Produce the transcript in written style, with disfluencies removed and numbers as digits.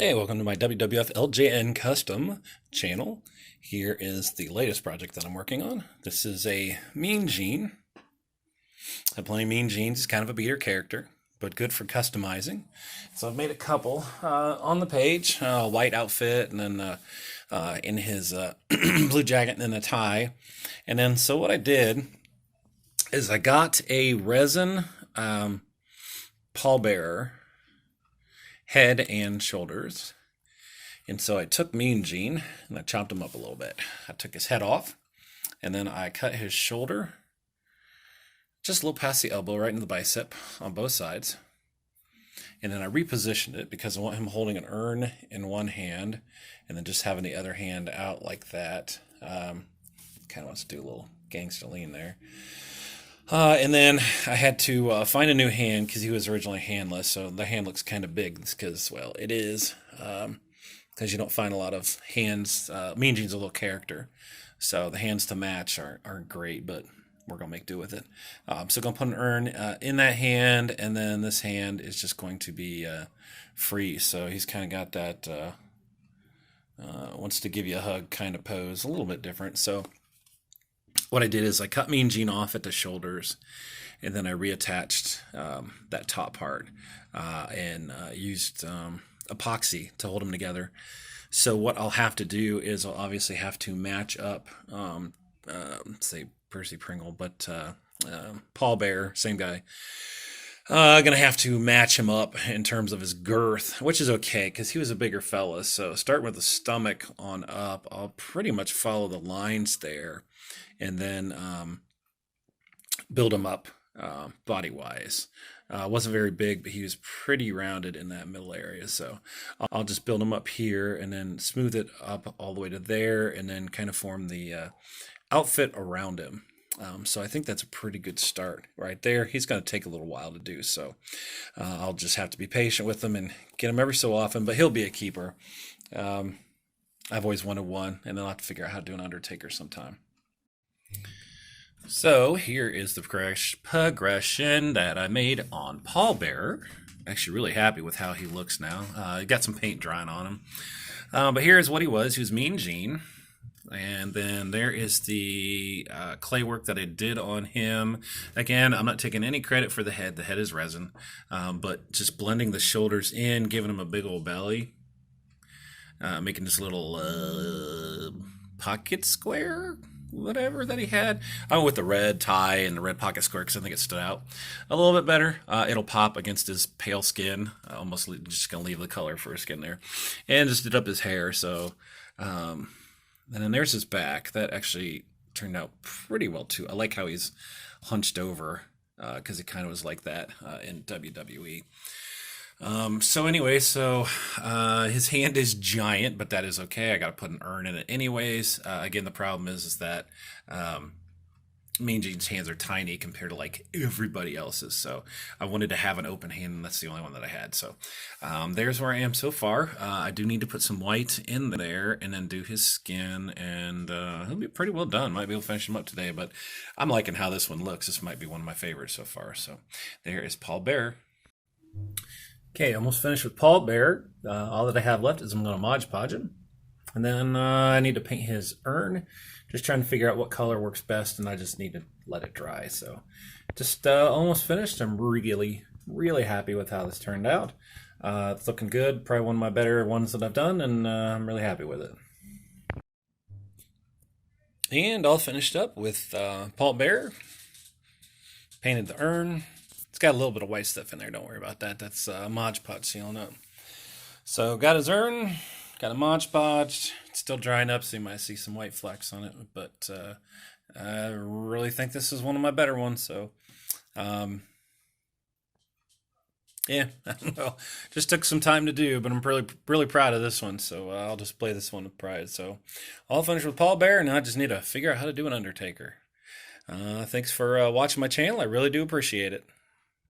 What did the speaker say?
Hey, welcome to my WWF LJN custom channel. Here is the latest project that I'm working on. This is a Mean Gene. I play Mean Gene's. He's kind of a beater character, but good for customizing. So I've made a couple on the page, white outfit, and then in his blue jacket and then a tie. And then so what I did is I got a resin pallbearer head and shoulders. And so I took Mean Gene and I chopped him up a little bit. I took his head off and then I cut his shoulder just a little past the elbow, right in the bicep on both sides. And then I repositioned it because I want him holding an urn in one hand and then just having the other hand out like that. Kind of wants to do a little gangster lean there. And then I had to find a new hand because he was originally handless. So the hand looks kind of big because, well, it is. Because you don't find a lot of hands. Mean Gene's a little character. So the hands to match aren't great, but we're going to make do with it. So going to put an urn in that hand, and then this hand is just going to be free. So he's kind of got that wants to give you a hug kind of pose, a little bit different. So what I did is I cut Mean Gene off at the shoulders, and then I reattached that top part and used epoxy to hold them together. So what I'll have to do is I'll obviously have to match up, say Percy Pringle, but Paul Bear, same guy. Gonna have to match him up in terms of his girth, which is okay because he was a bigger fella. So starting with the stomach on up, I'll pretty much follow the lines there, and then build him up body-wise. Wasn't very big, but he was pretty rounded in that middle area. So I'll just build him up here and then smooth it up all the way to there, and then kind of form the outfit around him. So I think that's a pretty good start right there. He's going to take a little while to do, so I'll just have to be patient with him and get him every so often, but he'll be a keeper. I've always wanted one, and then I'll have to figure out how to do an Undertaker sometime. So here is the progression that I made on Pallbearer. Actually really happy with how he looks now. Got some paint drying on him. But here's what he was. He was Mean Gene. And then there is the clay work that I did on him. Again, I'm not taking any credit for the head. The head is resin. But just blending the shoulders in, giving him a big old belly. Making this little pocket square, whatever that he had. I went with the red tie and the red pocket square because I think it stood out a little bit better. It'll pop against his pale skin. Almost just going to leave the color for his skin there. And just did up his hair. So, and then there's his back. That actually turned out pretty well too. I like how he's hunched over because it kind of was like that in WWE. So anyway, his hand is giant, but that is okay. I got to put an urn in it anyways. Again, the problem is that Mean Gene's hands are tiny compared to like everybody else's. So I wanted to have an open hand, and that's the only one that I had. So there's where I am so far. I do need to put some white in there and then do his skin, and he'll be pretty well done. Might be able to finish him up today, but I'm liking how this one looks. This might be one of my favorites so far. So there is Paul Bear. Okay, almost finished with Paul Bear. All that I have left is I'm going to Mod Podge him. And then I need to paint his urn. Just trying to figure out what color works best, and I just need to let it dry. So just almost finished. I'm really, really happy with how this turned out. It's looking good. Probably one of my better ones that I've done, and I'm really happy with it. And all finished up with Paul Bear. Painted the urn. It's got a little bit of white stuff in there. Don't worry about that. That's Mod Podge sealing up. So got his urn, got a Mod Podge. It's still drying up, so you might see some white flecks on it. But I really think this is one of my better ones. So yeah, I don't know. Just took some time to do, but I'm really proud of this one. So I'll display this one with pride. So all finished with Paul Bear, and I just need to figure out how to do an Undertaker. Thanks for watching my channel. I really do appreciate it.